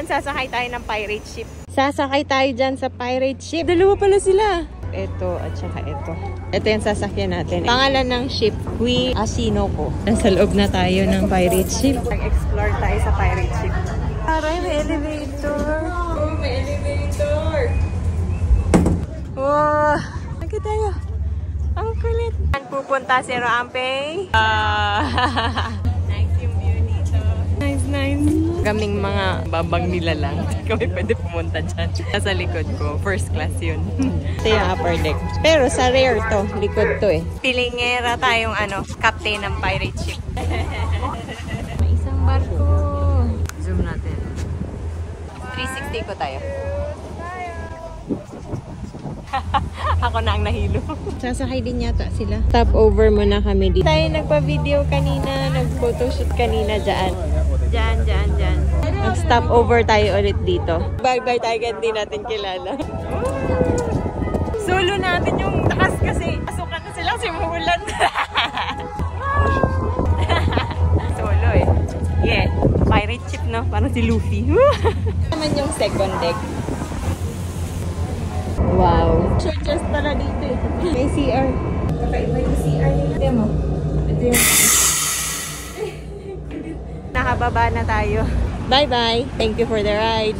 sasakay tayo ng pirate ship. Sasakay tayo dyan sa pirate ship. Dalawa pala sila. Ito at saka ito. Ito yung sasakyan natin. Pangalan ng ship, Kui Asinoko. Nasa loob na tayo ng pirate ship. Nag-explore tayo sa pirate ship. Aray, may elevator. Oh, may elevator. Wow. Lagi tayo. Ang kulit. Pupunta si Rampey. Nice yung view dito. Nice, nice. Kaming mga babang nila lang. Kami pwede pumunta dyan. Nasa likod ko. First class yun. Ito yung upper deck. Pero sa rear to. Likod to eh. Pilingera tayong captain ng pirate ship. May isang barko. Zoom natin. 360 ko tayo. Ako na ang nahilo. Sasakay din yata sila. Stop over muna kami dito. Tayo nagpa-video kanina, nag-photoshoot kanina dyan. Dyan. Nag-stop over tayo ulit dito. Bye-bye tayo, hindi natin kilala. Solo natin yung takas kasi. Pasukan na silang simulan. Solo eh. Yeah, pirate ship no? Parang si Luffy. Naman yung second deck. Wow. Churches pala dito eh. May CR. Kakaiba yung CR nila. Ito mo. Ito yung... Nakababa na tayo. Bye-bye. Thank you for the ride.